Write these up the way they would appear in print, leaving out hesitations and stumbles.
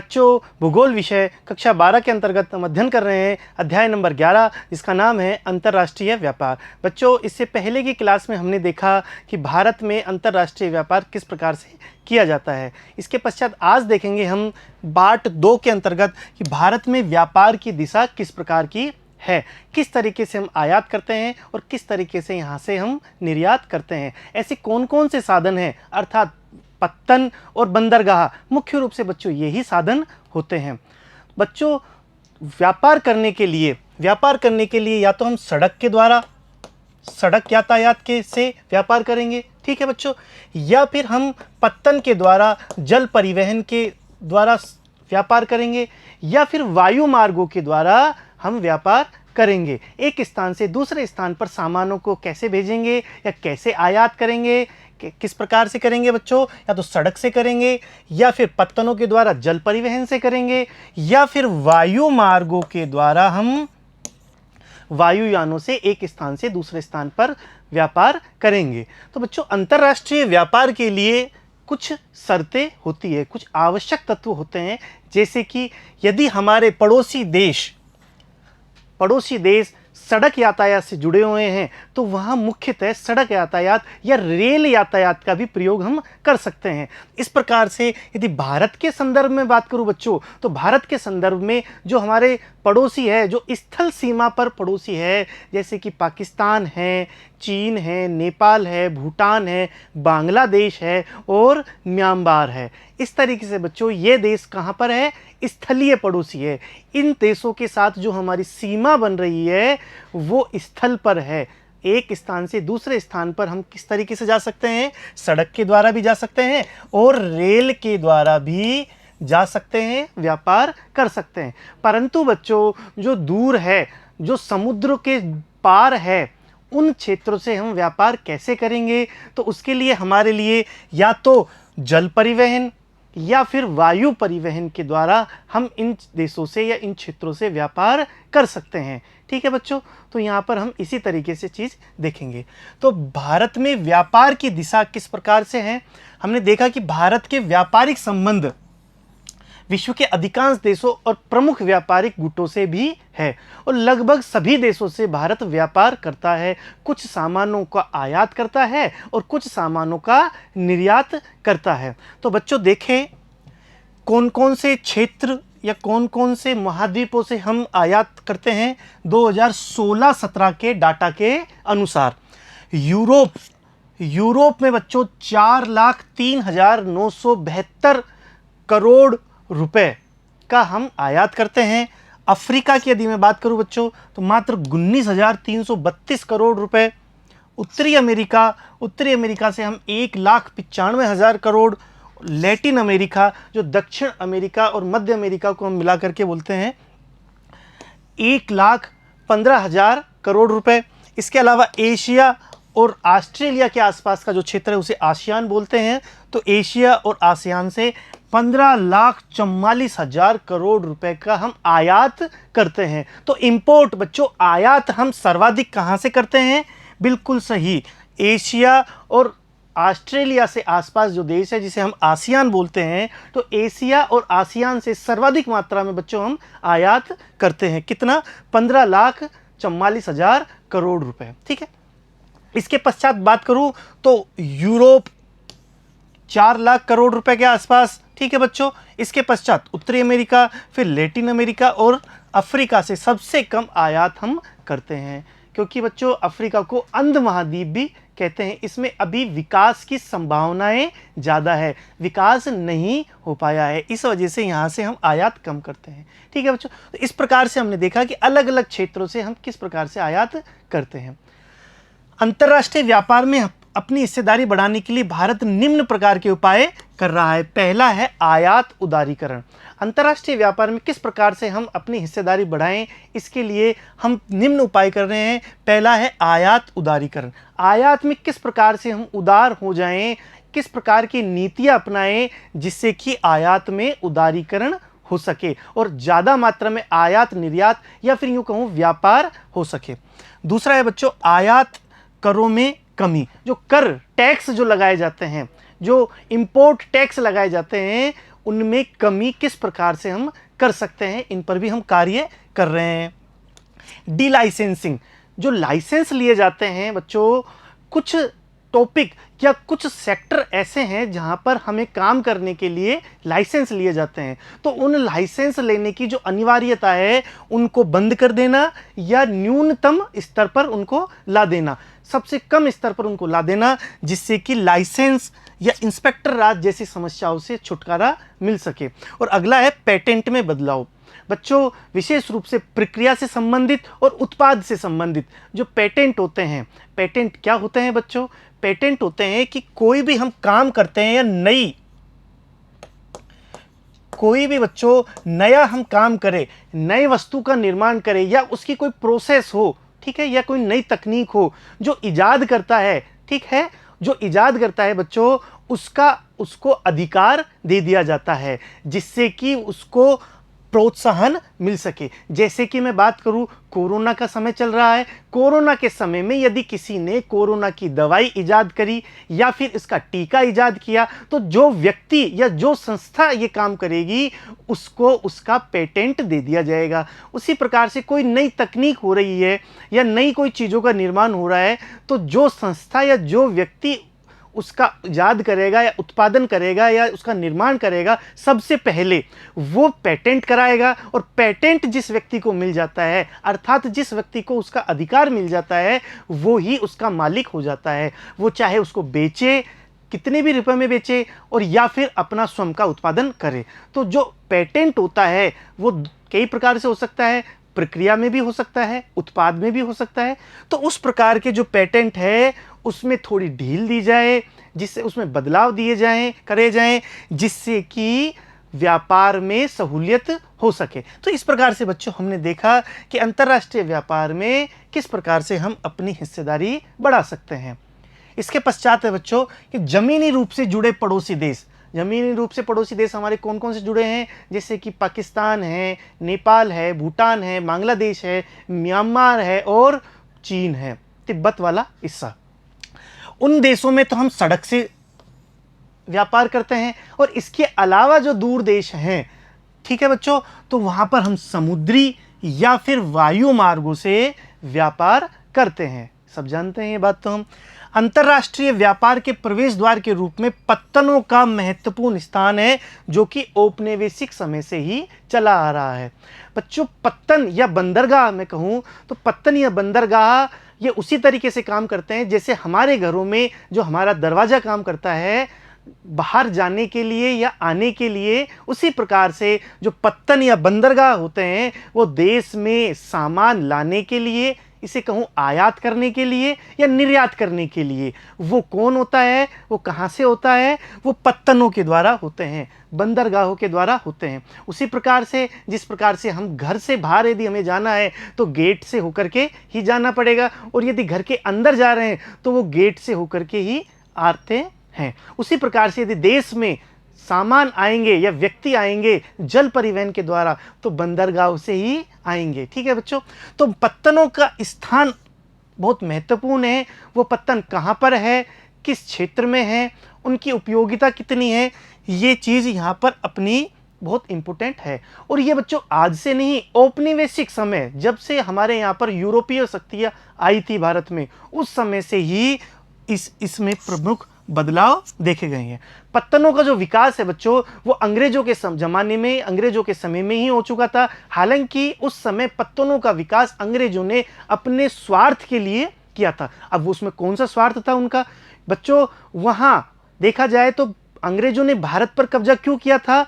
बच्चों भूगोल विषय कक्षा 12 के अंतर्गत हम अध्ययन कर रहे हैं अध्याय नंबर 11, जिसका नाम है अंतर्राष्ट्रीय व्यापार। बच्चों, इससे पहले की क्लास में हमने देखा कि भारत में अंतर्राष्ट्रीय व्यापार किस प्रकार से किया जाता है। इसके पश्चात आज देखेंगे हम पार्ट 2 के अंतर्गत कि भारत में व्यापार की दिशा किस प्रकार की है, किस तरीके से हम आयात करते हैं और किस तरीके से यहाँ से हम निर्यात करते हैं। ऐसे कौन कौन से साधन हैं, अर्थात पत्तन और बंदरगाह, मुख्य रूप से बच्चों यही साधन होते हैं। बच्चों, व्यापार करने के लिए या तो हम सड़क के द्वारा, सड़क यातायात के से व्यापार करेंगे, ठीक है बच्चों, या फिर हम पत्तन के द्वारा, जल परिवहन के द्वारा व्यापार करेंगे, या फिर वायु मार्गों के द्वारा हम व्यापार करेंगे। एक स्थान से दूसरे स्थान पर सामानों को कैसे भेजेंगे या कैसे आयात करेंगे, किस प्रकार से करेंगे बच्चों, या तो सड़क से करेंगे, या फिर पत्तनों के द्वारा जल परिवहन से करेंगे, या फिर वायु मार्गों के द्वारा हम वायुयानों से एक स्थान से दूसरे स्थान पर व्यापार करेंगे। तो बच्चों, अंतर्राष्ट्रीय व्यापार के लिए कुछ शर्तें होती है, कुछ आवश्यक तत्व होते हैं, जैसे कि यदि हमारे पड़ोसी देश सड़क यातायात से जुड़े हुए हैं तो वहाँ मुख्यतः सड़क यातायात या रेल यातायात का भी प्रयोग हम कर सकते हैं। इस प्रकार से यदि भारत के संदर्भ में बात करूं बच्चों, तो भारत के संदर्भ में जो हमारे पड़ोसी है, जो स्थल सीमा पर पड़ोसी है, जैसे कि पाकिस्तान है, चीन है, नेपाल है, भूटान है, बांग्लादेश है और म्यांमार है। इस तरीके से बच्चों ये देश कहाँ पर है, स्थलीय पड़ोसी है। इन देशों के साथ जो हमारी सीमा बन रही है वो स्थल पर है। एक स्थान से दूसरे स्थान पर हम किस तरीके से जा सकते हैं, सड़क के द्वारा भी जा सकते हैं और रेल के द्वारा भी जा सकते हैं, व्यापार कर सकते हैं। परंतु बच्चों, जो दूर है, जो समुद्र के पार है, उन क्षेत्रों से हम व्यापार कैसे करेंगे, तो उसके लिए हमारे लिए या तो जल परिवहन या फिर वायु परिवहन के द्वारा हम इन देशों से या इन क्षेत्रों से व्यापार कर सकते हैं। ठीक है बच्चों, तो यहाँ पर हम इसी तरीके से चीज़ देखेंगे। तो भारत में व्यापार की दिशा किस प्रकार से है, हमने देखा कि भारत के व्यापारिक संबंध विश्व के अधिकांश देशों और प्रमुख व्यापारिक गुटों से भी है और लगभग सभी देशों से भारत व्यापार करता है। कुछ सामानों का आयात करता है और कुछ सामानों का निर्यात करता है। तो बच्चों देखें कौन कौन से क्षेत्र या कौन कौन से महाद्वीपों से हम आयात करते हैं। 2016-17 के डाटा के अनुसार यूरोप में बच्चों 4,03,972 करोड़ रुपए का हम आयात करते हैं। अफ्रीका की यदि मैं बात करूं बच्चों तो मात्र 19,332 करोड़ रुपए। उत्तरी अमेरिका से हम 1,95,000 करोड़। लैटिन अमेरिका, जो दक्षिण अमेरिका और मध्य अमेरिका को हम मिला करके बोलते हैं, 1,15,000 करोड़ रुपए। इसके अलावा एशिया और ऑस्ट्रेलिया के आसपास का जो क्षेत्र है उसे आसियान बोलते हैं। तो एशिया और आसियान से 15,44,000 करोड़ रुपए का हम आयात करते हैं। तो इंपोर्ट बच्चों, आयात हम सर्वाधिक कहां से करते हैं, बिल्कुल सही, एशिया और ऑस्ट्रेलिया से आसपास जो देश है जिसे हम आसियान बोलते हैं, तो एशिया और आसियान से सर्वाधिक मात्रा में बच्चों हम आयात करते हैं। कितना, 15,44,000 करोड़ रुपए। ठीक है, इसके पश्चात बात करूं तो यूरोप 4 लाख करोड़ रुपए के आसपास। ठीक है बच्चों, इसके पश्चात उत्तरी अमेरिका, फिर लैटिन अमेरिका और अफ्रीका से सबसे कम आयात हम करते हैं, क्योंकि बच्चों अफ्रीका को अंध महाद्वीप भी कहते हैं। इसमें अभी विकास की संभावनाएं ज़्यादा है, विकास नहीं हो पाया है, इस वजह से यहाँ से हम आयात कम करते हैं। ठीक है बच्चों, तो इस प्रकार से हमने देखा कि अलग अलग क्षेत्रों से हम किस प्रकार से आयात करते हैं। अंतर्राष्ट्रीय व्यापार में अपनी हिस्सेदारी बढ़ाने के लिए भारत निम्न प्रकार के उपाय कर रहा है। पहला है आयात उदारीकरण। अंतर्राष्ट्रीय व्यापार में किस प्रकार से हम अपनी हिस्सेदारी बढ़ाएं, इसके लिए हम निम्न उपाय कर रहे हैं। पहला है आयात उदारीकरण। आयात में किस प्रकार से हम उदार हो जाएं, किस प्रकार की नीतियां अपनाएं जिससे कि आयात में उदारीकरण हो सके और ज़्यादा मात्रा में आयात निर्यात या फिर यूँ कहूँ व्यापार हो सके। दूसरा है बच्चों आयात करों में कमी। जो कर, टैक्स जो लगाए जाते हैं, जो इंपोर्ट टैक्स लगाए जाते हैं, उनमें कमी किस प्रकार से हम कर सकते हैं, इन पर भी हम कार्य कर रहे हैं। डी लाइसेंसिंग, जो लाइसेंस लिए जाते हैं बच्चों, कुछ टॉपिक या कुछ सेक्टर ऐसे हैं जहां पर हमें काम करने के लिए लाइसेंस लिए जाते हैं, तो उन लाइसेंस लेने की जो अनिवार्यता है उनको बंद कर देना या न्यूनतम स्तर पर उनको ला देना, सबसे कम स्तर पर उनको ला देना, जिससे कि लाइसेंस या इंस्पेक्टर राज जैसी समस्याओं से छुटकारा मिल सके। और अगला है पेटेंट में बदलाव। बच्चों, विशेष रूप से प्रक्रिया से संबंधित और उत्पाद से संबंधित जो पेटेंट होते हैं, पेटेंट क्या होते हैं बच्चों? पेटेंट होते हैं कि कोई भी हम काम करते हैं या कोई भी बच्चों नया हम काम करें, नई वस्तु का निर्माण करें या उसकी कोई प्रोसेस हो, ठीक है, या कोई नई तकनीक हो, जो इजाद करता है, ठीक है, जो इजाद करता है बच्चों, उसको अधिकार दे दिया जाता है जिससे कि उसको प्रोत्साहन मिल सके। जैसे कि मैं बात करूं, कोरोना का समय चल रहा है, कोरोना के समय में यदि किसी ने कोरोना की दवाई इजाद करी या फिर इसका टीका इजाद किया, तो जो व्यक्ति या जो संस्था ये काम करेगी उसको उसका पेटेंट दे दिया जाएगा। उसी प्रकार से कोई नई तकनीक हो रही है या नई कोई चीज़ों का निर्माण हो रहा है, तो जो संस्था या जो व्यक्ति उसका इजाद करेगा या उत्पादन करेगा या उसका निर्माण करेगा, सबसे पहले वो पेटेंट कराएगा, और पेटेंट जिस व्यक्ति को मिल जाता है, अर्थात जिस व्यक्ति को उसका अधिकार मिल जाता है, वो ही उसका मालिक हो जाता है। वो चाहे उसको बेचे, कितने भी रुपए में बेचे, और या फिर अपना स्वयं का उत्पादन करे। तो जो पेटेंट होता है वो कई प्रकार से हो सकता है, प्रक्रिया में भी हो सकता है, उत्पाद में भी हो सकता है। तो उस प्रकार के जो पेटेंट है उसमें थोड़ी ढील दी जाए, जिससे उसमें बदलाव करे जाएं, जिससे कि व्यापार में सहूलियत हो सके। तो इस प्रकार से बच्चों हमने देखा कि अंतर्राष्ट्रीय व्यापार में किस प्रकार से हम अपनी हिस्सेदारी बढ़ा सकते हैं। इसके पश्चात है बच्चों कि जमीनी रूप से जुड़े पड़ोसी देश। जमीनी रूप से पड़ोसी देश हमारे कौन कौन से जुड़े हैं? जैसे कि पाकिस्तान है, नेपाल है, भूटान है, बांग्लादेश है, म्यांमार है और चीन है, तिब्बत वाला हिस्सा। उन देशों में तो हम सड़क से व्यापार करते हैं, और इसके अलावा जो दूर देश हैं, ठीक है बच्चों, तो वहां पर हम समुद्री या फिर वायु मार्गों से व्यापार करते हैं। सब जानते हैं ये बात। तो हम अंतर्राष्ट्रीय व्यापार के प्रवेश द्वार के रूप में पत्तनों का महत्वपूर्ण स्थान है, जो कि औपनिवेशिक समय से ही चला आ रहा है। बच्चों, पत्तन या बंदरगाह मैं कहूँ तो पत्तन या बंदरगाह ये उसी तरीके से काम करते हैं जैसे हमारे घरों में जो हमारा दरवाज़ा काम करता है बाहर जाने के लिए या आने के लिए। उसी प्रकार से जो पत्तन या बंदरगाह होते हैं वो देश में सामान लाने के लिए, इसे कहूँ आयात करने के लिए या निर्यात करने के लिए। वो कौन होता है, वो कहाँ से होता है? वो पत्तनों के द्वारा होते हैं, बंदरगाहों के द्वारा होते हैं। उसी प्रकार से जिस प्रकार से हम घर से बाहर यदि हमें जाना है तो गेट से होकर के ही जाना पड़ेगा, और यदि घर के अंदर जा रहे हैं तो वो गेट से होकर के ही आते हैं। उसी प्रकार से यदि देश में सामान आएंगे या व्यक्ति आएंगे जल परिवहन के द्वारा, तो बंदरगाह से ही आएंगे। ठीक है बच्चों, तो पत्तनों का स्थान बहुत महत्वपूर्ण है। वो पत्तन कहाँ पर है, किस क्षेत्र में है, उनकी उपयोगिता कितनी है, ये चीज़ यहाँ पर अपनी बहुत इम्पोर्टेंट है। और ये बच्चों आज से नहीं, औपनिवेशिक समय जब से हमारे यहाँ पर यूरोपीय शक्तियाँ आई थी भारत में, उस समय से ही इसमें प्रमुख बदलाव देखे गए हैं। पत्तनों का जो विकास है बच्चों, वो अंग्रेजों के ज़माने में, अंग्रेजों के समय में ही हो चुका था। हालांकि उस समय पत्तनों का विकास अंग्रेजों ने अपने स्वार्थ के लिए किया था। अब वो उसमें कौन सा स्वार्थ था उनका बच्चों? वहाँ देखा जाए तो अंग्रेजों ने भारत पर कब्जा क्यों किया था?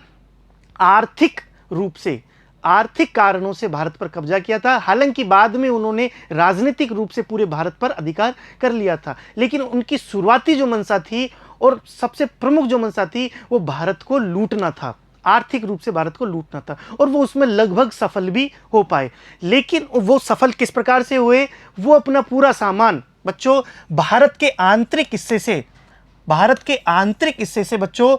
आर्थिक रूप से, आर्थिक कारणों से भारत पर कब्जा किया था। हालांकि बाद में उन्होंने राजनीतिक रूप से पूरे भारत पर अधिकार कर लिया था, लेकिन उनकी शुरुआती जो मंशा थी और सबसे प्रमुख जो मंशा थी वो भारत को लूटना था, आर्थिक रूप से भारत को लूटना था, और वो उसमें लगभग सफल भी हो पाए। लेकिन वो सफल किस प्रकार से हुए? वो अपना पूरा सामान बच्चों भारत के आंतरिक हिस्से से बच्चों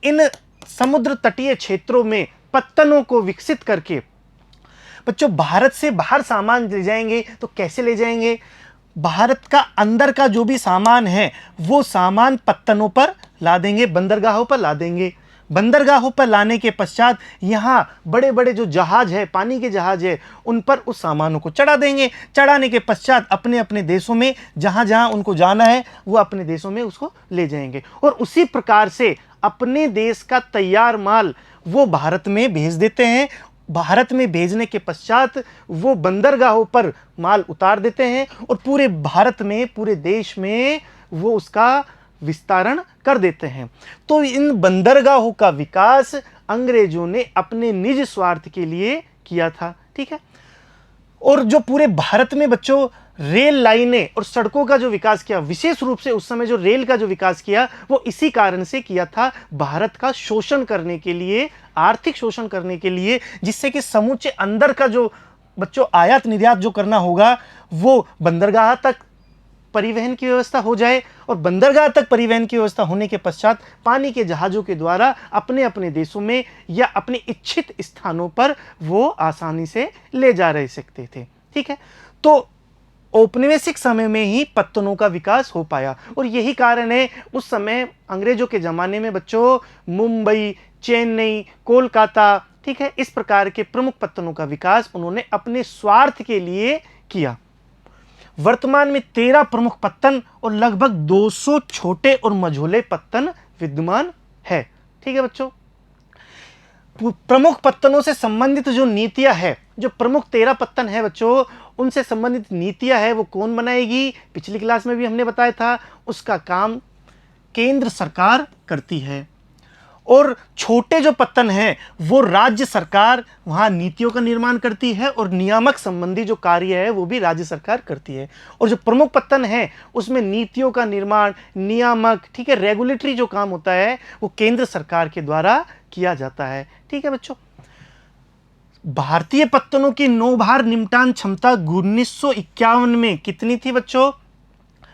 इन समुद्र तटीय क्षेत्रों में पत्तनों को विकसित करके बच्चों भारत से बाहर सामान ले जाएंगे। तो कैसे ले जाएंगे? भारत का अंदर का जो भी सामान है वो सामान पत्तनों पर ला देंगे, बंदरगाहों पर ला देंगे। बंदरगाहों पर लाने के पश्चात यहाँ बड़े बड़े जो जहाज है, पानी के जहाज है, उन पर उस सामानों को चढ़ा देंगे। चढ़ाने के पश्चात अपने अपने देशों में जहाँ जहाँ उनको जाना है वो अपने देशों में उसको ले जाएंगे, और उसी प्रकार से अपने देश का तैयार माल वो भारत में भेज देते हैं। भारत में भेजने के पश्चात वो बंदरगाहों पर माल उतार देते हैं और पूरे भारत में, पूरे देश में वो उसका विस्तारण कर देते हैं। तो इन बंदरगाहों का विकास अंग्रेजों ने अपने निज स्वार्थ के लिए किया था, ठीक है। और जो पूरे भारत में बच्चों रेल लाइनें और सड़कों का जो विकास किया, विशेष रूप से उस समय जो रेल का जो विकास किया, वो इसी कारण से किया था, भारत का शोषण करने के लिए, आर्थिक शोषण करने के लिए, जिससे कि समूचे अंदर का जो बच्चों आयात निर्यात जो करना होगा वो बंदरगाह तक परिवहन की व्यवस्था हो जाए, और बंदरगाह तक परिवहन की व्यवस्था होने के पश्चात पानी के जहाज़ों के द्वारा अपने अपने देशों में या अपने इच्छित स्थानों पर वो आसानी से ले जा रह सकते थे, ठीक है। तो औपनिवेशिक समय में ही पत्तनों का विकास हो पाया, और यही कारण है उस समय अंग्रेजों के ज़माने में बच्चों मुंबई, चेन्नई, कोलकाता, ठीक है, इस प्रकार के प्रमुख पत्तनों का विकास उन्होंने अपने स्वार्थ के लिए किया। वर्तमान में 13 प्रमुख पत्तन और लगभग 200 छोटे और मझोले पत्तन विद्यमान है, ठीक है बच्चों। प्रमुख पत्तनों से संबंधित जो नीतियां है, जो प्रमुख 13 पत्तन है बच्चों, उनसे संबंधित नीतियां है वो कौन बनाएगी, पिछली क्लास में भी हमने बताया था, उसका काम केंद्र सरकार करती है। और छोटे जो पत्तन हैं वो राज्य सरकार वहाँ नीतियों का निर्माण करती है, और नियामक संबंधी जो कार्य है वो भी राज्य सरकार करती है। और जो प्रमुख पत्तन है उसमें नीतियों का निर्माण, नियामक, ठीक है, रेगुलेटरी जो काम होता है वो केंद्र सरकार के द्वारा किया जाता है, ठीक है बच्चों। भारतीय पत्तनों की नौभार निपटान क्षमता 1951 में कितनी थी बच्चों?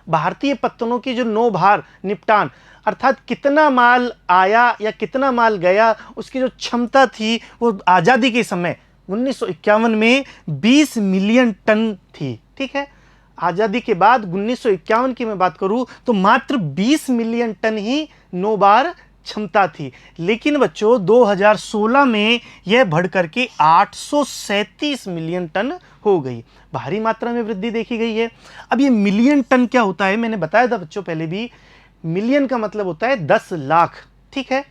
भारतीय पत्तनों की जो नौभार निपटान अर्थात कितना माल आया या कितना माल गया, उसकी जो क्षमता थी वो आज़ादी के समय 1951 में 20 मिलियन टन थी, ठीक है। आज़ादी के बाद 1951 की मैं बात करूं तो मात्र 20 मिलियन टन ही नौभार क्षमता थी, लेकिन बच्चों 2016 में यह बढ़कर के 837 मिलियन टन हो गई। भारी मात्रा में वृद्धि देखी गई है। अब ये मिलियन टन क्या होता है, मैंने बताया था बच्चों पहले भी, मिलियन का मतलब होता है 10 लाख, ठीक है।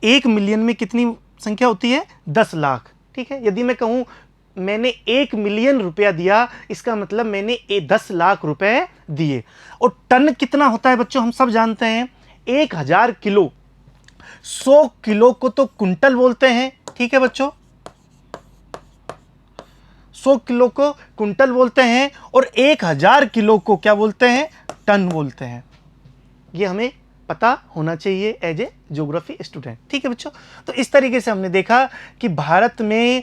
1 मिलियन में कितनी संख्या होती है? 10 लाख, ठीक है। यदि मैं कहूं मैंने 1 मिलियन रुपया दिया, इसका मतलब मैंने 10 लाख रुपए दिए। और टन कितना होता है बच्चों, हम सब जानते हैं 1000 किलो। 100 किलो को तो कुंटल बोलते हैं, ठीक है बच्चों, 100 किलो को कुंटल बोलते हैं, और 1000 किलो को क्या बोलते हैं? टन बोलते हैं। ये हमें पता होना चाहिए एज ए ज्योग्राफी स्टूडेंट, ठीक है बच्चों। तो इस तरीके से हमने देखा कि भारत में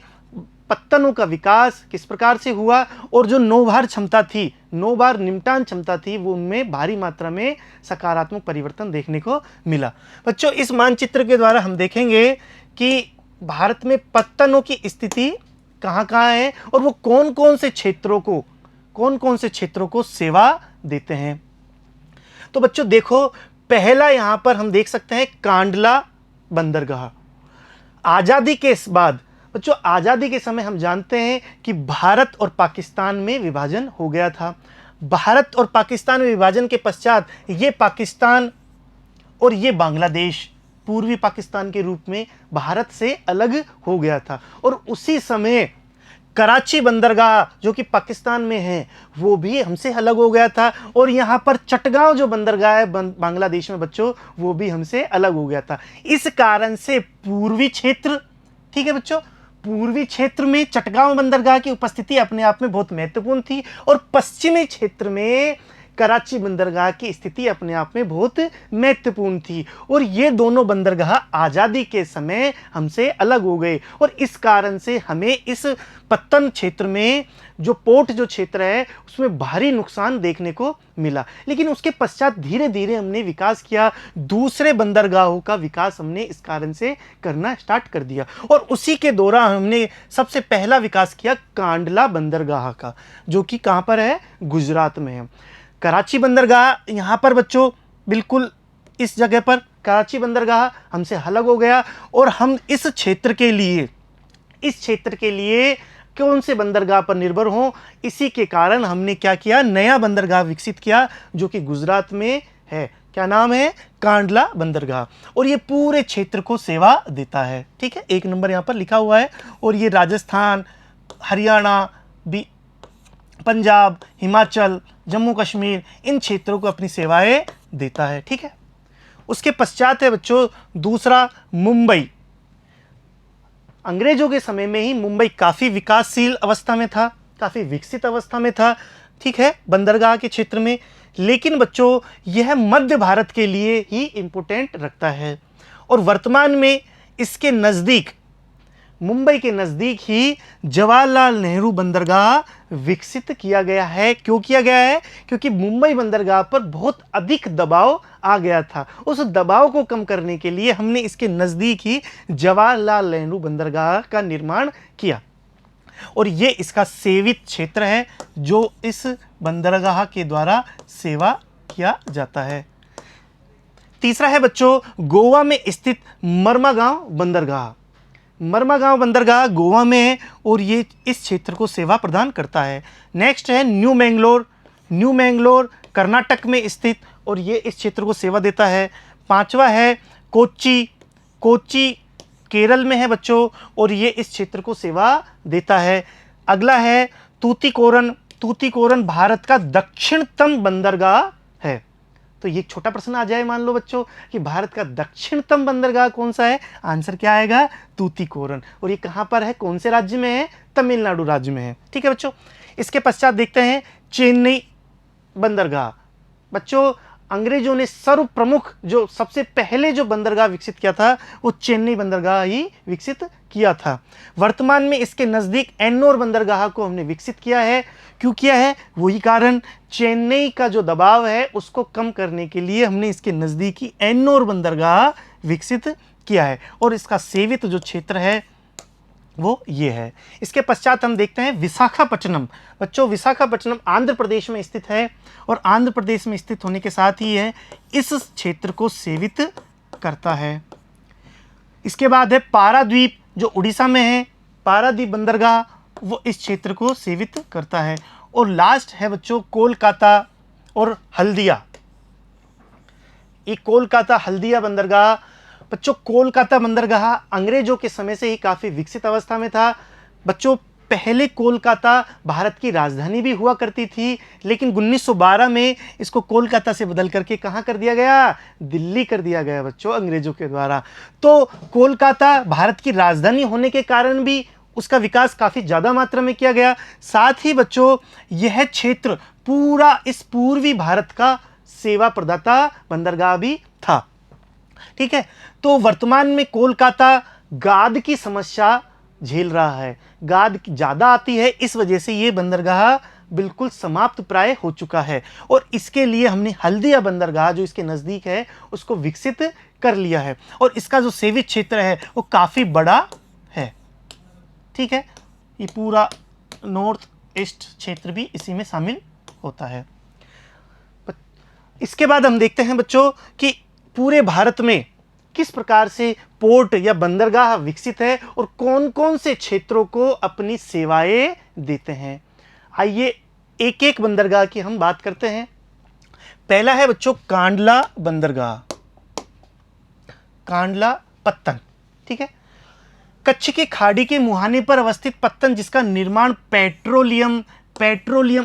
पत्तनों का विकास किस प्रकार से हुआ, और जो नौभार क्षमता थी, नौभार निपटान क्षमता थी, वो उनमें भारी मात्रा में सकारात्मक परिवर्तन देखने को मिला। बच्चों इस मानचित्र के द्वारा हम देखेंगे कि भारत में पत्तनों की स्थिति कहाँ कहाँ है, और वो कौन कौन से क्षेत्रों को सेवा देते हैं। तो बच्चों देखो, पहला यहां पर हम देख सकते हैं कांडला बंदरगाह। आजादी के बाद बच्चों, आजादी के समय हम जानते हैं कि भारत और पाकिस्तान में विभाजन हो गया था। भारत और पाकिस्तान में विभाजन के पश्चात ये पाकिस्तान और ये बांग्लादेश पूर्वी पाकिस्तान के रूप में भारत से अलग हो गया था। और उसी समय कराची बंदरगाह जो कि पाकिस्तान में है वो भी हमसे अलग हो गया था, और यहाँ पर चटगांव जो बंदरगाह है बांग्लादेश में बच्चों, वो भी हमसे अलग हो गया था। इस कारण से पूर्वी क्षेत्र, ठीक है बच्चों, पूर्वी क्षेत्र में चटगांव बंदरगाह की उपस्थिति अपने आप में बहुत महत्वपूर्ण थी, और पश्चिमी क्षेत्र में कराची बंदरगाह की स्थिति अपने आप में बहुत महत्वपूर्ण थी। और ये दोनों बंदरगाह आज़ादी के समय हमसे अलग हो गए, और इस कारण से हमें इस पत्तन क्षेत्र में जो पोर्ट जो क्षेत्र है उसमें भारी नुकसान देखने को मिला। लेकिन उसके पश्चात धीरे धीरे हमने विकास किया, दूसरे बंदरगाहों का विकास हमने इस कारण से करना स्टार्ट कर दिया, और उसी के दौरान हमने सबसे पहला विकास किया कांडला बंदरगाह का, जो कि कहाँ पर है? गुजरात में है। कराची बंदरगाह यहाँ पर बच्चों बिल्कुल इस जगह पर कराची बंदरगाह हमसे अलग हो गया और हम इस क्षेत्र के लिए कौन से बंदरगाह पर निर्भर हों, इसी के कारण हमने क्या किया, नया बंदरगाह विकसित किया जो कि गुजरात में है। क्या नाम है? कांडला बंदरगाह। और ये पूरे क्षेत्र को सेवा देता है। ठीक है, 1 नंबर यहाँ पर लिखा हुआ है। और ये राजस्थान, हरियाणा, पंजाब, हिमाचल, जम्मू कश्मीर, इन क्षेत्रों को अपनी सेवाएं देता है। ठीक है, उसके पश्चात है बच्चों दूसरा मुंबई। अंग्रेजों के समय में ही मुंबई काफ़ी विकासशील अवस्था में था, काफ़ी विकसित अवस्था में था। ठीक है, बंदरगाह के क्षेत्र में। लेकिन बच्चों यह मध्य भारत के लिए ही इम्पोर्टेंट रखता है और वर्तमान में इसके नज़दीक, मुंबई के नज़दीक ही जवाहरलाल नेहरू बंदरगाह विकसित किया गया है। क्यों किया गया है? क्योंकि मुंबई बंदरगाह पर बहुत अधिक दबाव आ गया था। उस दबाव को कम करने के लिए हमने इसके नज़दीक ही जवाहरलाल नेहरू बंदरगाह का निर्माण किया और ये इसका सेवित क्षेत्र है जो इस बंदरगाह के द्वारा सेवा किया जाता है। तीसरा है बच्चों गोवा में स्थित मर्मागांव बंदरगाह। मर्मागांव बंदरगाह गोवा में है और ये इस क्षेत्र को सेवा प्रदान करता है। नेक्स्ट है न्यू मैंगलोर। न्यू मैंगलोर कर्नाटक में स्थित और ये इस क्षेत्र को सेवा देता है। पांचवा है कोच्चि। कोच्चि केरल में है बच्चों और ये इस क्षेत्र को सेवा देता है। अगला है तूतीकोरन। तूतीकोरन भारत का दक्षिणतम बंदरगाह है। तो ये छोटा प्रश्न आ जाए मान लो बच्चों कि भारत का दक्षिणतम बंदरगाह कौन सा है, आंसर क्या आएगा? तूतीकोरन। और ये कहाँ पर है, कौन से राज्य में है? तमिलनाडु राज्य में है। ठीक है बच्चों, इसके पश्चात देखते हैं चेन्नई बंदरगाह। बच्चों अंग्रेजों ने सर्व प्रमुख जो सबसे पहले जो बंदरगाह विकसित किया था वो चेन्नई बंदरगाह ही विकसित किया था। वर्तमान में इसके नज़दीक एन्नोर बंदरगाह को हमने विकसित किया है। क्यों किया है? वही कारण, चेन्नई का जो दबाव है उसको कम करने के लिए हमने इसके नज़दीकी एन्नोर बंदरगाह विकसित किया है और इसका सेवित जो क्षेत्र है वो ये है। इसके पश्चात हम देखते हैं विशाखापट्टनम। बच्चों विशाखापट्टनम आंध्र प्रदेश में स्थित है और आंध्र प्रदेश में स्थित होने के साथ ही है इस क्षेत्र को सेवित करता है। इसके बाद है पारादीप जो उड़ीसा में है। पारादीप बंदरगाह वो इस क्षेत्र को सेवित करता है। और लास्ट है बच्चों कोलकाता और हल्दिया। ये कोलकाता हल्दिया बंदरगाह, बच्चों कोलकाता बंदरगाह अंग्रेजों के समय से ही काफ़ी विकसित अवस्था में था। बच्चों पहले कोलकाता भारत की राजधानी भी हुआ करती थी, लेकिन 1912 में इसको कोलकाता से बदल करके कहाँ कर दिया गया? दिल्ली कर दिया गया बच्चों अंग्रेजों के द्वारा। तो कोलकाता भारत की राजधानी होने के कारण भी उसका विकास काफ़ी ज़्यादा मात्रा में किया गया। साथ ही बच्चों यह क्षेत्र पूरा इस पूर्वी भारत का सेवा प्रदाता बंदरगाह भी था। ठीक है, तो वर्तमान में कोलकाता गाद की समस्या झेल रहा है। गाद ज़्यादा आती है, इस वजह से ये बंदरगाह बिल्कुल समाप्त प्राय हो चुका है और इसके लिए हमने हल्दिया बंदरगाह जो इसके नज़दीक है उसको विकसित कर लिया है और इसका जो सेवित क्षेत्र है वो काफ़ी बड़ा है। ठीक है, ये पूरा नॉर्थ ईस्ट क्षेत्र भी इसी में शामिल होता है। इसके बाद हम देखते हैं बच्चों कि पूरे भारत में किस प्रकार से पोर्ट या बंदरगाह विकसित है और कौन कौन से क्षेत्रों को अपनी सेवाएं देते हैं। आइए एक एक बंदरगाह की हम बात करते हैं। पहला है बच्चों कांडला बंदरगाह, कांडला पत्तन। ठीक है, कच्छ की खाड़ी के मुहाने पर अवस्थित पत्तन जिसका निर्माण पेट्रोलियम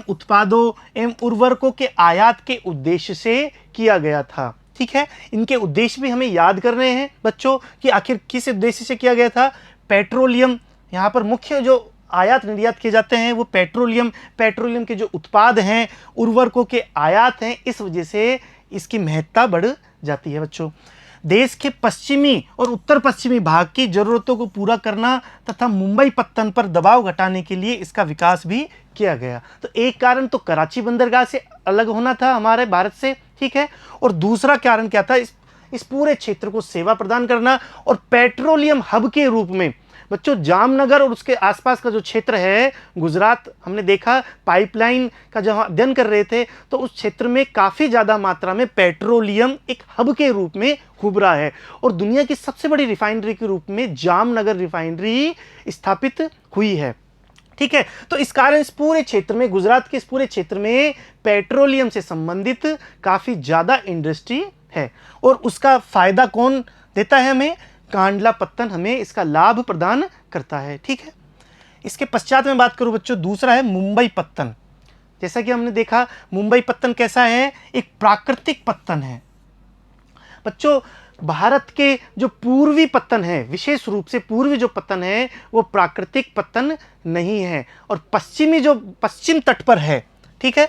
उत्पादों एवं उर्वरकों के आयात के उद्देश्य से किया गया था। ठीक है, इनके उद्देश्य भी हमें याद करने हैं बच्चों कि आखिर किस उद्देश्य से किया गया था। पेट्रोलियम, यहाँ पर मुख्य जो आयात निर्यात किए जाते हैं वो पेट्रोलियम के जो उत्पाद हैं, उर्वरकों के आयात हैं, इस वजह से इसकी महत्ता बढ़ जाती है बच्चों। देश के पश्चिमी और उत्तर पश्चिमी भाग की ज़रूरतों को पूरा करना तथा मुंबई पत्तन पर दबाव घटाने के लिए इसका विकास भी किया गया। तो एक कारण तो कराची बंदरगाह से अलग होना था हमारे भारत से। ठीक है, और दूसरा कारण क्या था? इस पूरे क्षेत्र को सेवा प्रदान करना और पेट्रोलियम हब के रूप में बच्चों जामनगर और उसके आसपास का जो क्षेत्र है गुजरात, हमने देखा पाइपलाइन का जब अध्ययन कर रहे थे तो उस क्षेत्र में काफ़ी ज़्यादा मात्रा में पेट्रोलियम एक हब के रूप में उभरा है और दुनिया की सबसे बड़ी रिफाइनरी के रूप में जामनगर रिफाइनरी स्थापित हुई है। ठीक है, तो इस कारण इस पूरे क्षेत्र में, गुजरात के इस पूरे क्षेत्र में पेट्रोलियम से संबंधित काफ़ी ज़्यादा इंडस्ट्री है और उसका फायदा कौन देता है हमें? कांडला पत्तन हमें इसका लाभ प्रदान करता है। ठीक है, इसके पश्चात में बात करूं बच्चों, दूसरा है मुंबई पत्तन। जैसा कि हमने देखा मुंबई पत्तन कैसा है, एक प्राकृतिक पत्तन है। बच्चों भारत के जो पूर्वी पत्तन है, विशेष रूप से पूर्वी जो पत्तन है वो प्राकृतिक पत्तन नहीं है और पश्चिमी जो पश्चिम तट पर है, ठीक है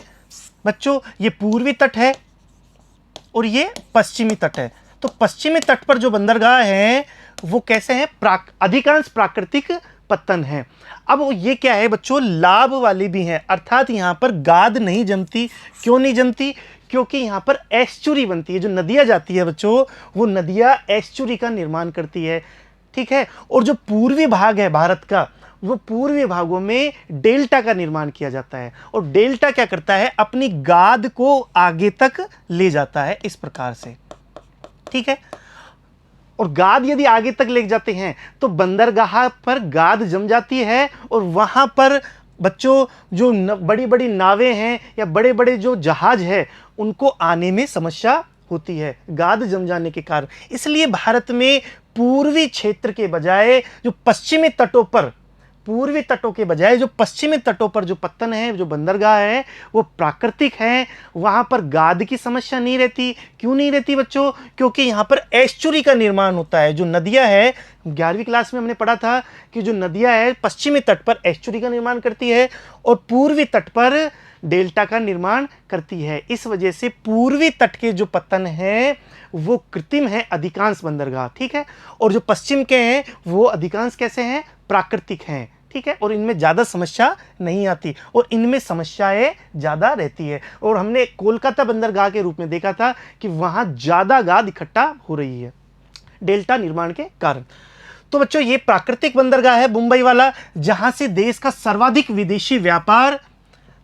बच्चों, ये पूर्वी तट है और ये पश्चिमी तट है। तो पश्चिमी तट पर जो बंदरगाह है वो कैसे हैं? अधिकांश प्राकृतिक पत्तन है। अब ये क्या है बच्चों? लाभ वाली भी हैं, अर्थात यहाँ पर गाद नहीं जमती। क्यों नहीं जमती? क्योंकि यहाँ पर एस्चुरी बनती है। जो नदियाँ जाती है बच्चों, वो नदियाँ एस्चुरी का निर्माण करती है। ठीक है, और जो पूर्वी भाग है भारत का, वो पूर्वी भागों में डेल्टा का निर्माण किया जाता है और डेल्टा क्या करता है? अपनी गाद को आगे तक ले जाता है इस प्रकार से। ठीक है, और गाद यदि आगे तक ले जाते हैं तो बंदरगाह पर गाद जम जाती है और वहां पर बच्चों जो बड़ी बड़ी नावें हैं या बड़े बड़े जो जहाज है उनको आने में समस्या होती है गाद जम जाने के कारण। इसलिए भारत में पूर्वी क्षेत्र के बजाय जो पश्चिमी तटों पर, पूर्वी तटों के बजाय जो पश्चिमी तटों पर जो पत्तन है, जो बंदरगाह है, वो प्राकृतिक हैं। वहाँ पर गाद की समस्या नहीं रहती। क्यों नहीं रहती बच्चों? क्योंकि यहाँ पर एस्चुरी का निर्माण होता है। जो नदियाँ है, 11वीं क्लास में हमने पढ़ा था कि जो नदियाँ है पश्चिमी तट पर एस्चुरी का निर्माण करती है और पूर्वी तट पर डेल्टा का निर्माण करती है। इस वजह से पूर्वी तट के जो पत्तन है वो कृत्रिम है, अधिकांश बंदरगाह। ठीक है, और जो पश्चिम के हैं वो अधिकांश कैसे हैं? प्राकृतिक हैं। ठीक है, और इनमें ज़्यादा समस्या नहीं आती और इनमें समस्याएं ज़्यादा रहती है। और हमने कोलकाता बंदरगाह के रूप में देखा था कि वहाँ ज़्यादा गाद इकट्ठा हो रही है डेल्टा निर्माण के कारण। तो बच्चों ये प्राकृतिक बंदरगाह है मुंबई वाला, जहाँ से देश का सर्वाधिक विदेशी व्यापार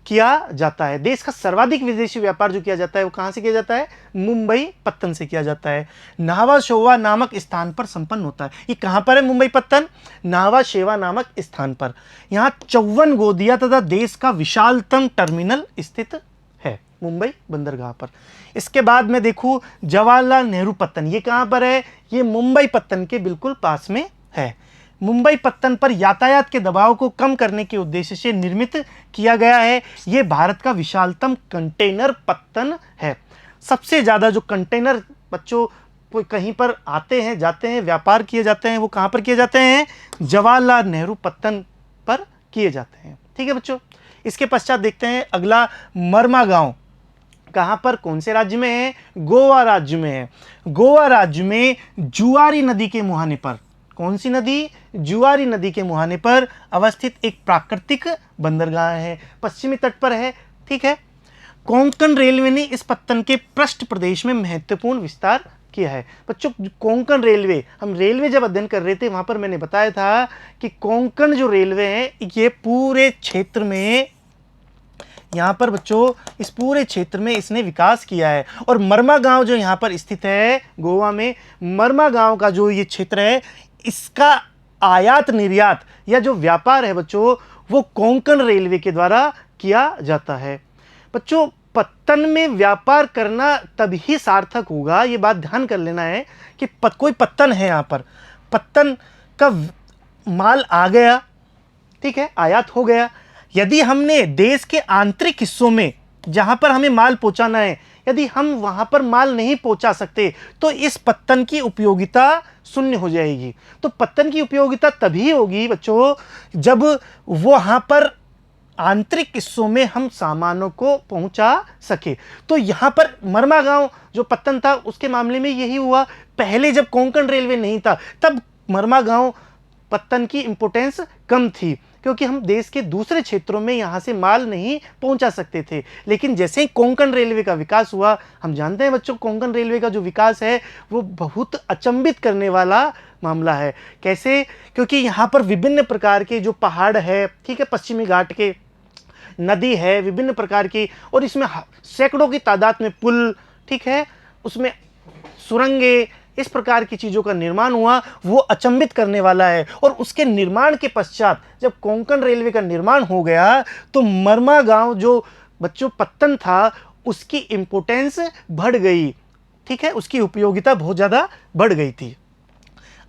किया जाता है। देश का सर्वाधिक विदेशी व्यापार जो किया जाता है वो कहाँ से किया जाता है? मुंबई पत्तन से किया जाता है। नाहवा शेवा नामक स्थान पर संपन्न होता है। ये कहाँ पर है मुंबई पत्तन? नाहवा शेवा नामक स्थान पर। यहाँ 54 गोदियाँ तथा देश का विशालतम टर्मिनल स्थित है मुंबई बंदरगाह पर। इसके बाद मैं देखूँ जवाहरलाल नेहरू पत्तन, ये कहाँ पर है? ये मुंबई पत्तन के बिल्कुल पास में है। मुंबई पत्तन पर यातायात के दबाव को कम करने के उद्देश्य से निर्मित किया गया है। यह भारत का विशालतम कंटेनर पत्तन है। सबसे ज़्यादा जो कंटेनर बच्चों कोई कहीं पर आते हैं, जाते हैं, व्यापार किए जाते हैं, वो कहाँ पर किए जाते हैं? जवाहरलाल नेहरू पत्तन पर किए जाते हैं। ठीक है बच्चों, इसके पश्चात देखते हैं अगला मरमा गांव। कहाँ पर, कौन से राज्य में है? गोवा राज्य में है। गोवा राज्य में जुआरी नदी के मुहाने पर, कौन सी नदी? जुआरी नदी के मुहाने पर अवस्थित एक प्राकृतिक बंदरगाह है, पश्चिमी तट पर है। ठीक है, कोंकण रेलवे ने इस पत्तन के पृष्ठ प्रदेश में महत्वपूर्ण विस्तार किया है। बच्चों कोंकण रेलवे, हम रेलवे जब अध्ययन कर रहे थे वहां पर मैंने बताया था कि कोंकण जो रेलवे है ये पूरे क्षेत्र में, यहाँ पर बच्चों इस पूरे क्षेत्र में इसने विकास किया है। और मरमा गांव जो यहाँ पर स्थित है गोवा में, मरमा गांव का जो ये क्षेत्र है इसका आयात निर्यात या जो व्यापार है बच्चों वो कोंकण रेलवे के द्वारा किया जाता है। बच्चों पत्तन में व्यापार करना तभी सार्थक होगा, ये बात ध्यान कर लेना है कि कोई पत्तन है, यहाँ पर पत्तन का माल आ गया, ठीक है, आयात हो गया। यदि हमने देश के आंतरिक हिस्सों में जहाँ पर हमें माल पहुँचाना है, यदि हम वहाँ पर माल नहीं पहुँचा सकते तो इस पत्तन की उपयोगिता शून्य हो जाएगी। तो पत्तन की उपयोगिता तभी होगी बच्चों जब वहाँ पर आंतरिक हिस्सों में हम सामानों को पहुँचा सके। तो यहाँ पर मरमा गांव जो पत्तन था उसके मामले में यही हुआ। पहले जब कोंकण रेलवे नहीं था तब मरमा गांव पत्तन की इंपोर्टेंस कम थी क्योंकि हम देश के दूसरे क्षेत्रों में यहाँ से माल नहीं पहुँचा सकते थे। लेकिन जैसे ही कोंकण रेलवे का विकास हुआ, हम जानते हैं बच्चों कोंकण रेलवे का जो विकास है वो बहुत अचंभित करने वाला मामला है। कैसे? क्योंकि यहाँ पर विभिन्न प्रकार के जो पहाड़ है, ठीक है, पश्चिमी घाट के, नदी है विभिन्न प्रकार की, और इसमें सैकड़ों की तादाद में पुल, ठीक है, उसमें सुरंगें, इस प्रकार की चीज़ों का निर्माण हुआ, वो अचंभित करने वाला है। और उसके निर्माण के पश्चात जब कोंकण रेलवे का निर्माण हो गया तो मरमा गांव जो बच्चों पत्तन था उसकी इम्पोर्टेंस बढ़ गई, ठीक है, उसकी उपयोगिता बहुत ज़्यादा बढ़ गई थी।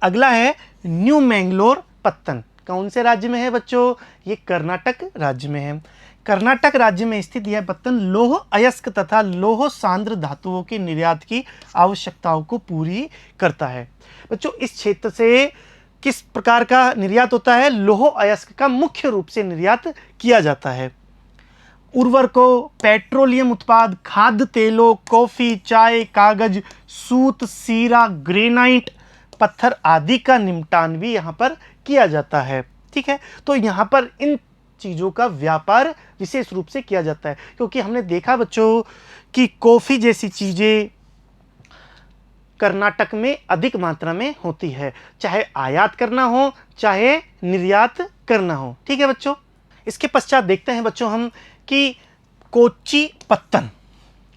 अगला है न्यू मैंगलोर पत्तन। कौन से राज्य में है बच्चों? ये कर्नाटक राज्य में है। कर्नाटक राज्य में स्थित यह पत्तन लौह अयस्क तथा लौह सांद्र धातुओं के निर्यात की आवश्यकताओं को पूरी करता है। बच्चों इस क्षेत्र से किस प्रकार का निर्यात होता है? लौह अयस्क का मुख्य रूप से निर्यात किया जाता है। उर्वरकों, पेट्रोलियम उत्पाद, खाद्य तेलों, कॉफी, चाय, कागज, सूत, सीरा, ग्रेनाइट, पत्थर आदि का निपटान भी यहाँ पर किया जाता है, ठीक है। तो यहाँ पर इन चीज़ों का व्यापार विशेष रूप से किया जाता है, क्योंकि हमने देखा बच्चों कि कॉफ़ी जैसी चीज़ें कर्नाटक में अधिक मात्रा में होती है, चाहे आयात करना हो चाहे निर्यात करना हो, ठीक है बच्चों। इसके पश्चात देखते हैं बच्चों हम कि कोच्चि पत्तन।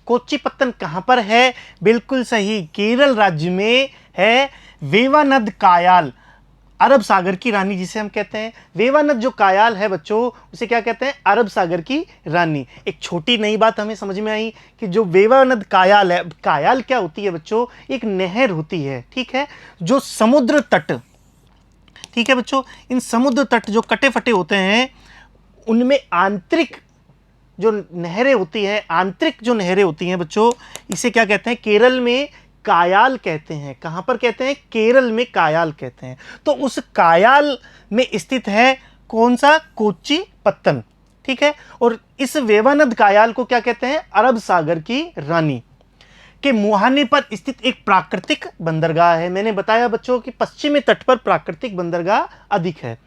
कोच्चि पत्तन कहाँ पर है? बिल्कुल सही, केरल राज्य में है। वेवानद कायाल, अरब सागर की रानी जिसे हम कहते हैं। वेवानद जो कायाल है बच्चों, उसे क्या कहते हैं? अरब सागर की रानी। एक छोटी नई बात हमें समझ में आई कि जो वेवानद कायाल है, कायाल क्या होती है बच्चों? एक नहर होती है, ठीक है, जो समुद्र तट, ठीक है बच्चों, इन समुद्र तट जो कटे फटे होते हैं उनमें आंतरिक जो नहरें होती हैं, आंतरिक जो नहरें होती हैं बच्चों, इसे क्या कहते हैं? केरल में कायाल कहते हैं। कहाँ पर कहते हैं? केरल में कायाल कहते हैं। तो उस कायाल में स्थित है कौन सा? कोच्चि पत्तन, ठीक है। और इस वेवानद कायाल को क्या कहते हैं? अरब सागर की रानी के मुहाने पर स्थित एक प्राकृतिक बंदरगाह है। मैंने बताया बच्चों कि पश्चिमी तट पर प्राकृतिक बंदरगाह अधिक है।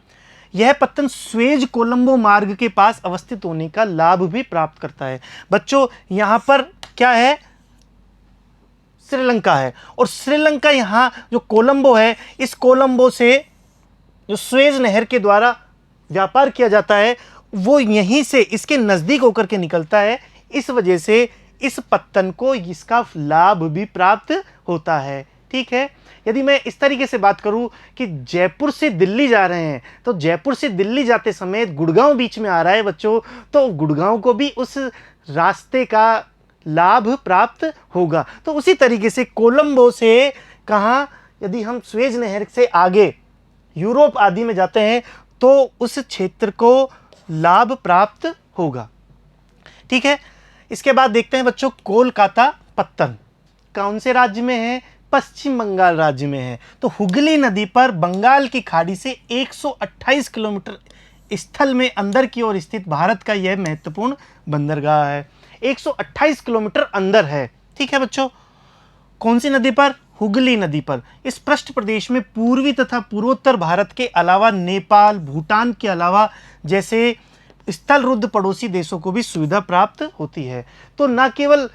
यह पत्तन स्वेज कोलंबो मार्ग के पास अवस्थित होने का लाभ भी प्राप्त करता है। बच्चों यहाँ पर क्या है? श्रीलंका है, और श्रीलंका यहाँ जो कोलंबो है, इस कोलंबो से जो स्वेज नहर के द्वारा व्यापार किया जाता है वो यहीं से इसके नज़दीक होकर के निकलता है। इस वजह से इस पत्तन को इसका लाभ भी प्राप्त होता है, ठीक है। यदि मैं इस तरीके से बात करूं कि जयपुर से दिल्ली जा रहे हैं, तो जयपुर से दिल्ली जाते समय गुड़गांव बीच में आ रहा है बच्चों, तो गुड़गांव को भी उस रास्ते का लाभ प्राप्त होगा। तो उसी तरीके से कोलंबो से कहाँ, यदि हम स्वेज नहर से आगे यूरोप आदि में जाते हैं तो उस क्षेत्र को लाभ प्राप्त होगा, ठीक है। इसके बाद देखते हैं बच्चों कोलकाता पत्तन। कौन से राज्य में है? पश्चिम बंगाल राज्य में है। तो हुगली नदी पर बंगाल की खाड़ी से 128 किलोमीटर स्थल में अंदर की ओर स्थित भारत का यह महत्वपूर्ण बंदरगाह है। 128 किलोमीटर अंदर है, ठीक है बच्चों। कौन सी नदी पर? हुगली नदी पर। इस पृष्ठ प्रदेश में पूर्वी तथा पूर्वोत्तर भारत के अलावा नेपाल, भूटान के अलावा जैसे स्थल रुद्ध पड़ोसी देशों को भी सुविधा प्राप्त होती है। तो न केवल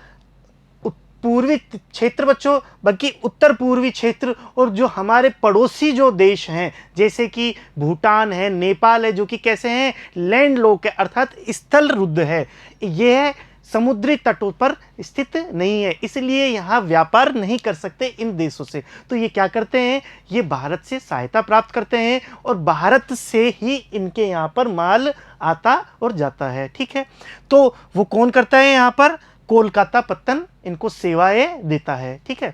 पूर्वी क्षेत्र बच्चों, बल्कि उत्तर पूर्वी क्षेत्र और जो हमारे पड़ोसी जो देश हैं जैसे कि भूटान है, नेपाल है, जो कि कैसे हैं? लैंड लॉक है, अर्थात स्थल रुद्ध है। यह समुद्री तटों पर स्थित नहीं है, इसलिए यहाँ व्यापार नहीं कर सकते इन देशों से। तो ये क्या करते हैं? ये भारत से सहायता प्राप्त करते हैं और भारत से ही इनके यहाँ पर माल आता और जाता है, ठीक है। तो वो कौन करता है यहाँ पर? कोलकाता पत्तन इनको सेवाएं देता है, ठीक है।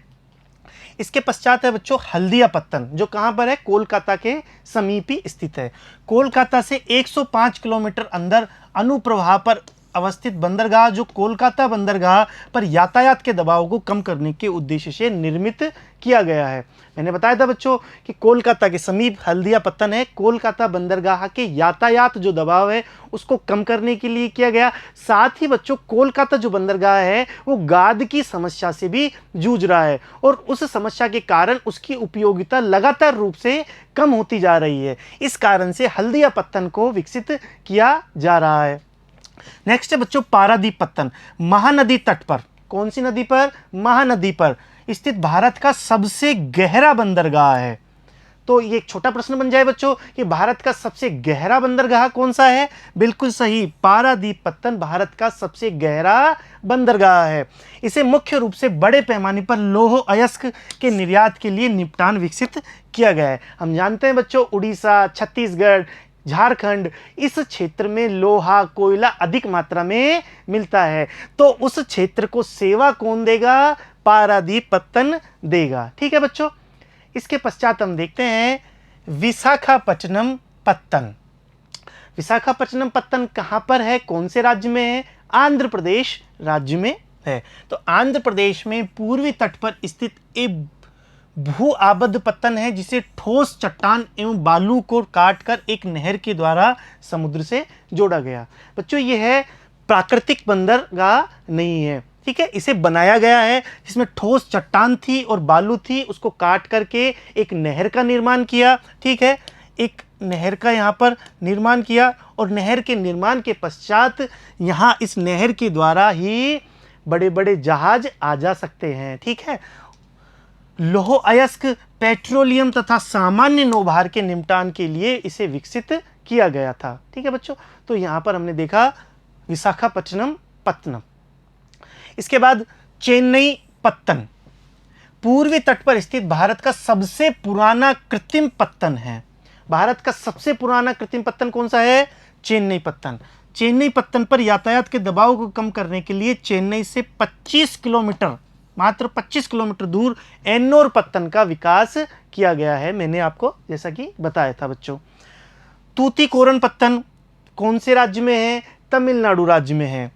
इसके पश्चात है बच्चों हल्दिया पत्तन, जो कहाँ पर है? कोलकाता के समीप ही स्थित है। कोलकाता से 105 किलोमीटर अंदर अनुप्रवाह पर अवस्थित बंदरगाह, जो कोलकाता बंदरगाह पर यातायात के दबाव को कम करने के उद्देश्य से निर्मित किया गया है। मैंने बताया था बच्चों कि कोलकाता के समीप हल्दिया पत्तन है। कोलकाता बंदरगाह के यातायात जो दबाव है उसको कम करने के लिए किया गया। साथ ही बच्चों कोलकाता जो बंदरगाह है वो गाद की समस्या से भी जूझ रहा है और उस समस्या के कारण उसकी उपयोगिता लगातार रूप से कम होती जा रही है। इस कारण से हल्दिया पत्तन को विकसित किया जा रहा है। नेक्स्ट है बच्चों पारादीप पत्तन। महानदी तट पर, कौन सी नदी पर? महानदी पर स्थित भारत का सबसे गहरा बंदरगाह है। तो ये एक छोटा प्रश्न बन जाए बच्चों कि भारत का सबसे गहरा बंदरगाह कौन सा है? बिल्कुल सही, पारादीपत्तन भारत का सबसे गहरा बंदरगाह है। इसे मुख्य रूप से बड़े पैमाने पर लौह अयस्क के निर्यात के लिए निपटान विकसित किया गया है। हम जानते हैं बच्चों, उड़ीसा, छत्तीसगढ़, झारखंड, इस क्षेत्र में लोहा कोयला अधिक मात्रा में मिलता है, तो उस क्षेत्र को सेवा कौन देगा? पारादीपत्तन देगा। ठीक है बच्चों, इसके पश्चात हम देखते हैं विशाखापट्टनम पत्तन। विशाखापट्टनम पत्तन कहाँ पर है, कौन से राज्य में है? आंध्र प्रदेश राज्य में है। तो आंध्र प्रदेश में पूर्वी तट पर स्थित एक भू आबद्ध पत्तन है, जिसे ठोस चट्टान एवं बालू को काटकर एक नहर के द्वारा समुद्र से जोड़ा गया। बच्चों यह प्राकृतिक बंदरगाह नहीं है, ठीक है, इसे बनाया गया है, जिसमें ठोस चट्टान थी और बालू थी, उसको काट करके एक नहर का निर्माण किया। ठीक है, एक नहर का यहाँ पर निर्माण किया और नहर के निर्माण के पश्चात यहाँ इस नहर के द्वारा ही बड़े बड़े जहाज आ जा सकते हैं। ठीक है, लौह अयस्क, पेट्रोलियम तथा सामान्य नौभार के निपटान के लिए इसे विकसित किया गया था। ठीक है बच्चों, तो यहाँ पर हमने देखा विशाखापट्टनम पत्तन। इसके बाद चेन्नई पत्तन, पूर्वी तट पर स्थित भारत का सबसे पुराना कृत्रिम पत्तन है। भारत का सबसे पुराना कृत्रिम पत्तन कौन सा है? चेन्नई पत्तन। चेन्नई पत्तन पर यातायात के दबाव को कम करने के लिए चेन्नई से 25 किलोमीटर, मात्र 25 किलोमीटर दूर एन्नोर पत्तन का विकास किया गया है। मैंने आपको जैसा कि बताया था बच्चों। तूतीकोरन पत्तन कौन से राज्य में है? तमिलनाडु राज्य में है।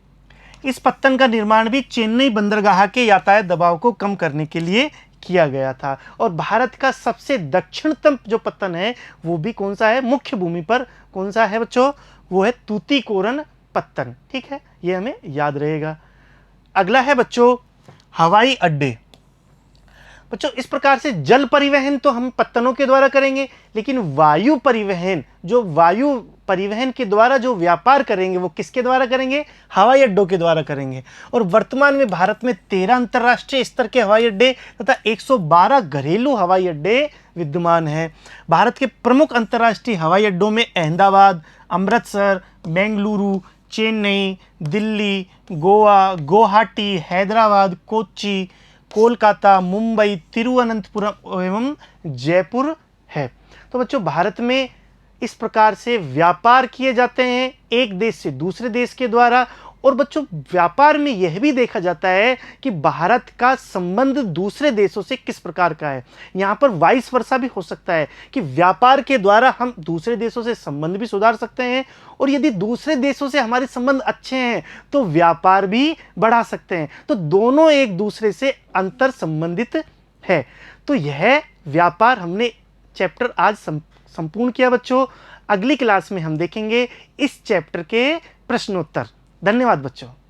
इस पत्तन का निर्माण भी चेन्नई बंदरगाह के यातायात दबाव को कम करने के लिए किया गया था। और भारत का सबसे दक्षिणतम जो पत्तन है वो भी कौन सा है? मुख्य भूमि पर कौन सा है बच्चों? वो है तूतीकोरन पत्तन। ठीक है, ये हमें याद रहेगा। अगला है बच्चों हवाई अड्डे। बच्चों इस प्रकार से जल परिवहन तो हम पत्तनों के द्वारा करेंगे, लेकिन वायु परिवहन, जो वायु परिवहन के द्वारा जो व्यापार करेंगे वो किसके द्वारा करेंगे? हवाई अड्डों के द्वारा करेंगे। और वर्तमान में भारत में 13 अंतर्राष्ट्रीय स्तर के हवाई अड्डे तथा 112 घरेलू हवाई अड्डे विद्यमान हैं। भारत के प्रमुख अंतर्राष्ट्रीय हवाई अड्डों में अहमदाबाद, अमृतसर, बेंगलुरु, चेन्नई, दिल्ली, गोवा, गुवाहाटी, हैदराबाद, कोच्चि, कोलकाता, मुंबई, तिरुवनंतपुरम एवं जयपुर है। तो बच्चों भारत में इस प्रकार से व्यापार किए जाते हैं एक देश से दूसरे देश के द्वारा। और बच्चों व्यापार में यह भी देखा जाता है कि भारत का संबंध दूसरे देशों से किस प्रकार का है। यहाँ पर वाइस वर्सा भी हो सकता है कि व्यापार के द्वारा हम दूसरे देशों से संबंध भी सुधार सकते हैं, और यदि दूसरे देशों से हमारे संबंध अच्छे हैं तो व्यापार भी बढ़ा सकते हैं। तो दोनों एक दूसरे से अंतर संबंधित है। तो यह व्यापार हमने चैप्टर आज संपूर्ण किया बच्चों। अगली क्लास में हम देखेंगे इस चैप्टर के प्रश्नोत्तर। धन्यवाद बच्चों।